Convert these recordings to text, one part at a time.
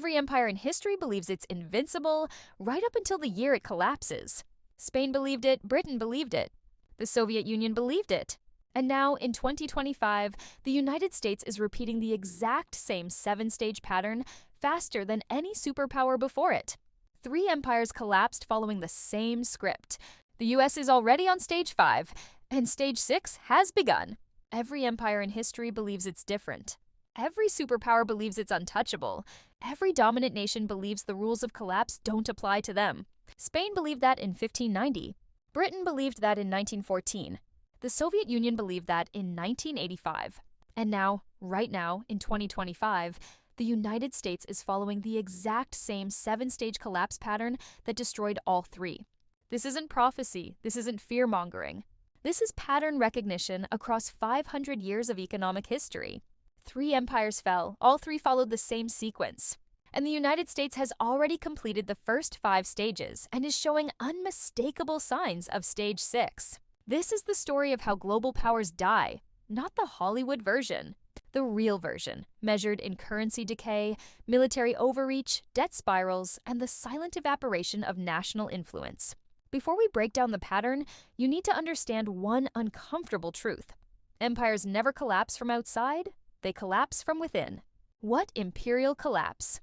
Every empire in history believes it's invincible, right up until the year it collapses. Spain believed it, Britain believed it. The Soviet Union believed it. And now, in 2025, the United States is repeating the exact same 7-stage pattern faster than any superpower before it. 3 empires collapsed following the same script. The US is already on stage 5, and stage 6 has begun. Every empire in history believes it's different. Every superpower believes it's untouchable. Every dominant nation believes the rules of collapse don't apply to them. Spain believed that in 1590. Britain believed that in 1914. The Soviet Union believed that in 1985. And now, right now, in 2025, the United States is following the exact same 7-stage collapse pattern that destroyed all 3. This isn't prophecy. This isn't fear-mongering. This is pattern recognition across 500 years of economic history. 3 empires fell. All 3 followed the same sequence. And the United States has already completed the first 5 stages and is showing unmistakable signs of stage 6. This is the story of how global powers die, not the Hollywood version. The real version, measured in currency decay, military overreach, debt spirals, and the silent evaporation of national influence. Before we break down the pattern, you need to understand one uncomfortable truth. Empires never collapse from outside, they collapse from within. What imperial collapse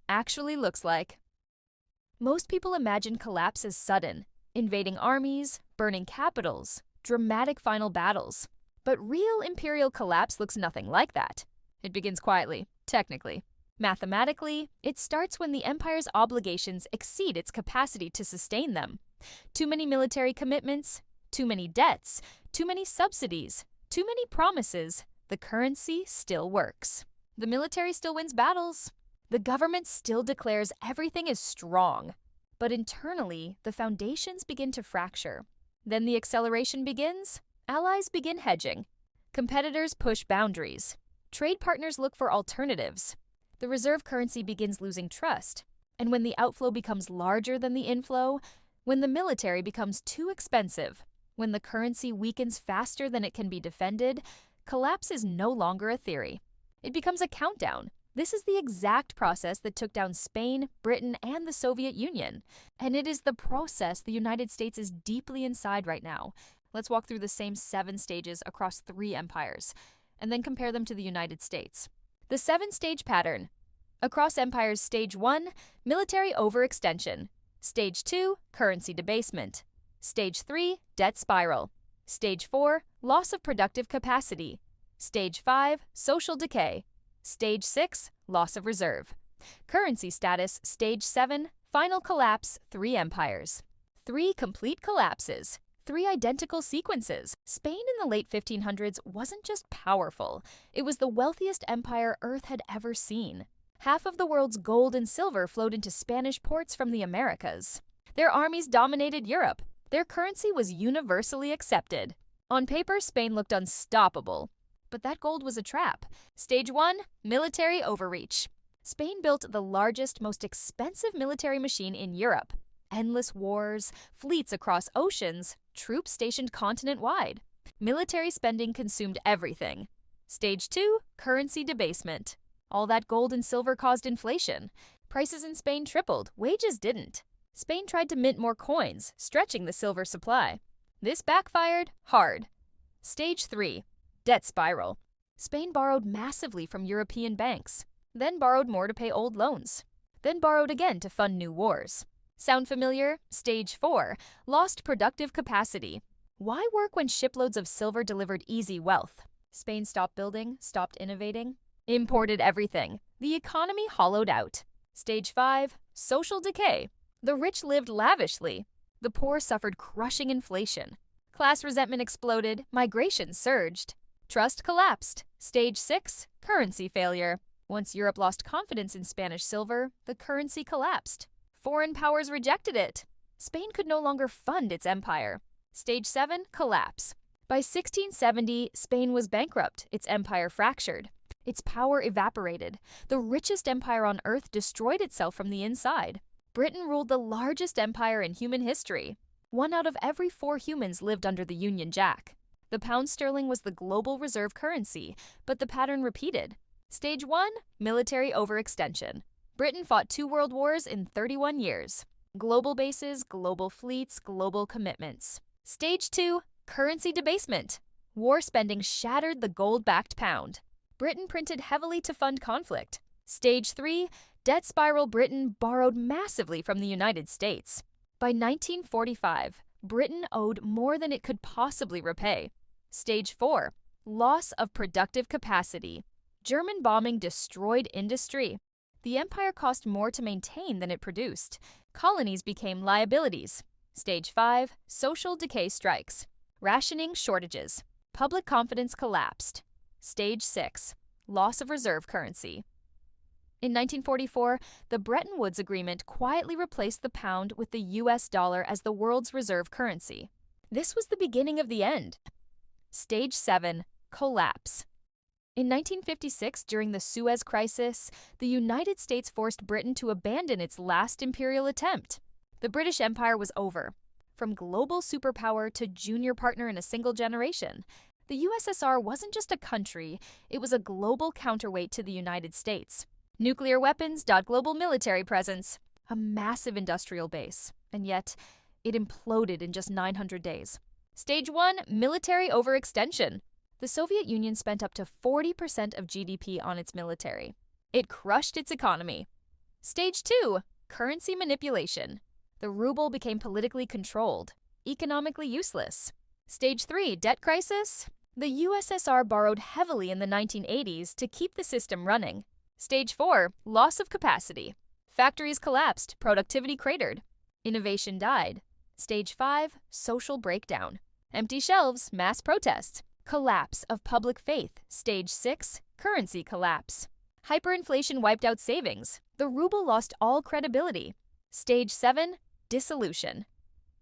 actually looks like. Most people imagine collapse as sudden, invading armies, burning capitals, dramatic final battles. But real imperial collapse looks nothing like that. It begins quietly, technically. Mathematically, it starts when the empire's obligations exceed its capacity to sustain them. Too many military commitments, too many debts, too many subsidies, too many promises. The currency still works. The military still wins battles. The government still declares everything is strong. But internally, the foundations begin to fracture. Then the acceleration begins. Allies begin hedging. Competitors push boundaries. Trade partners look for alternatives. The reserve currency begins losing trust. And when the outflow becomes larger than the inflow, when the military becomes too expensive, when the currency weakens faster than it can be defended, collapse is no longer a theory. It becomes a countdown. This is the exact process that took down Spain, Britain, and the Soviet Union. And it is the process the United States is deeply inside right now. Let's walk through the same 7 stages across 3 empires, and then compare them to the United States. The 7-stage pattern. Across empires, stage 1, military overextension. Stage 2, currency debasement. Stage 3, debt spiral. Stage 4, loss of productive capacity. Stage 5, social decay. Stage 6, loss of reserve. Currency status, stage 7, final collapse, 3 empires. 3 complete collapses. 3 identical sequences. Spain in the late 1500s wasn't just powerful. It was the wealthiest empire Earth had ever seen. Half of the world's gold and silver flowed into Spanish ports from the Americas. Their armies dominated Europe. Their currency was universally accepted. On paper, Spain looked unstoppable. But that gold was a trap. Stage 1, military overreach. Spain built the largest, most expensive military machine in Europe. Endless wars, fleets across oceans, troops stationed continent-wide. Military spending consumed everything. Stage 2, currency debasement. All that gold and silver caused inflation. Prices in Spain tripled, wages didn't. Spain tried to mint more coins, stretching the silver supply. This backfired hard. Stage 3, debt spiral. Spain borrowed massively from European banks, then borrowed more to pay old loans, then borrowed again to fund new wars. Sound familiar? Stage 4, lost productive capacity. Why work when shiploads of silver delivered easy wealth? Spain stopped building, stopped innovating, imported everything. The economy hollowed out. Stage 5, social decay. The rich lived lavishly. The poor suffered crushing inflation. Class resentment exploded, migration surged. Trust collapsed. Stage 6, currency failure. Once Europe lost confidence in Spanish silver, the currency collapsed. Foreign powers rejected it. Spain could no longer fund its empire. Stage 7, collapse. By 1670, Spain was bankrupt, its empire fractured. Its power evaporated. The richest empire on earth destroyed itself from the inside. Britain ruled the largest empire in human history. 1 out of every 4 humans lived under the Union Jack. The pound sterling was the global reserve currency, but the pattern repeated. Stage 1, military overextension. Britain fought 2 world wars in 31 years. Global bases, global fleets, global commitments. Stage 2, currency debasement. War spending shattered the gold-backed pound. Britain printed heavily to fund conflict. Stage 3, debt spiral. Britain borrowed massively from the United States. By 1945, Britain owed more than it could possibly repay. Stage 4, loss of productive capacity. German bombing destroyed industry. The empire cost more to maintain than it produced. Colonies became liabilities. Stage 5, social decay strikes. Rationing shortages. Public confidence collapsed. Stage 6, loss of reserve currency. In 1944, the Bretton Woods Agreement quietly replaced the pound with the US dollar as the world's reserve currency. This was the beginning of the end. Stage 7, collapse. In 1956, during the Suez Crisis, the United States forced Britain to abandon its last imperial attempt. The British Empire was over. From global superpower to junior partner in a single generation, the USSR wasn't just a country, it was a global counterweight to the United States. Nuclear weapons, global military presence, a massive industrial base, and yet it imploded in just 900 days. Stage 1, military overextension. The Soviet Union spent up to 40% of GDP on its military. It crushed its economy. Stage 2, currency manipulation. The ruble became politically controlled, economically useless. Stage 3, debt crisis. The USSR borrowed heavily in the 1980s to keep the system running. Stage 4, loss of capacity. Factories collapsed, productivity cratered. Innovation died. Stage 5, social breakdown. Empty shelves, mass protests. Collapse of public faith. Stage 6, currency collapse. Hyperinflation wiped out savings. The ruble lost all credibility. Stage 7, dissolution.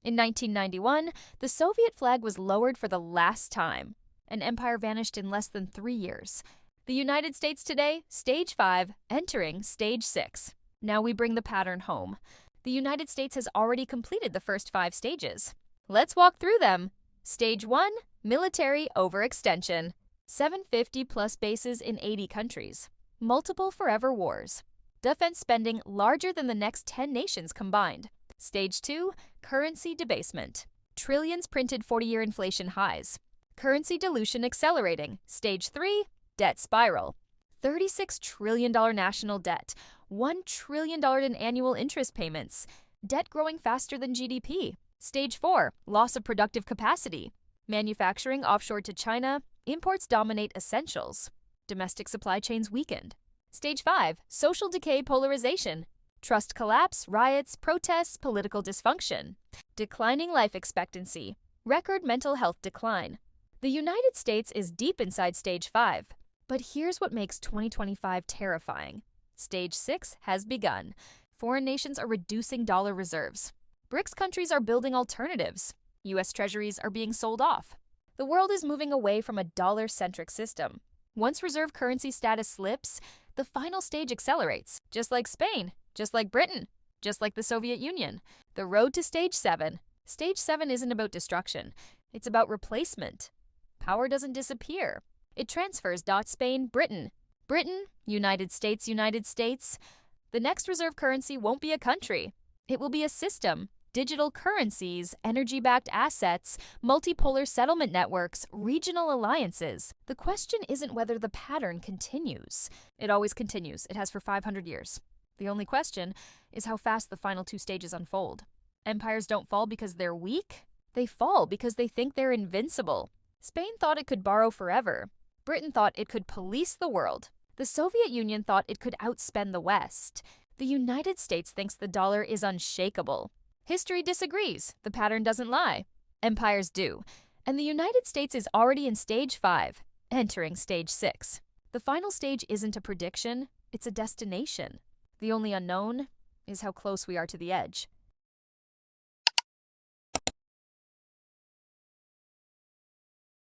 In 1991, the Soviet flag was lowered for the last time. An empire vanished in less than 3 years. The United States today, Stage 5, entering Stage 6. Now we bring the pattern home. The United States has already completed the first 5 stages. Let's walk through them. Stage 1, military overextension. 750-plus bases in 80 countries. Multiple forever wars. Defense spending larger than the next 10 nations combined. Stage 2, currency debasement. Trillions printed 40-year inflation highs. Currency dilution accelerating. Stage 3, debt spiral. $36 trillion national debt. $1 trillion in annual interest payments. Debt growing faster than GDP. Stage 4, loss of productive capacity. Manufacturing offshored to China. Imports dominate essentials. Domestic supply chains weakened. Stage 5, social decay polarization. Trust collapse, riots, protests, political dysfunction. Declining life expectancy. Record mental health decline. The United States is deep inside Stage 5. But here's what makes 2025 terrifying. Stage 6 has begun. Foreign nations are reducing dollar reserves. BRICS countries are building alternatives. U.S. treasuries are being sold off. The world is moving away from a dollar-centric system. Once reserve currency status slips, the final stage accelerates, just like Spain, just like Britain, just like the Soviet Union. The road to Stage 7. Stage 7 isn't about destruction. It's about replacement. Power doesn't disappear. It transfers. Spain, Britain. Britain, United States, United States. The next reserve currency won't be a country. It will be a system. Digital currencies, energy-backed assets, multipolar settlement networks, regional alliances. The question isn't whether the pattern continues. It always continues. It has for 500 years. The only question is how fast the final 2 stages unfold. Empires don't fall because they're weak. They fall because they think they're invincible. Spain thought it could borrow forever. Britain thought it could police the world. The Soviet Union thought it could outspend the West. The United States thinks the dollar is unshakable. History disagrees. The pattern doesn't lie. Empires do. And the United States is already in Stage 5, entering Stage 6. The final stage isn't a prediction, it's a destination. The only unknown is how close we are to the edge.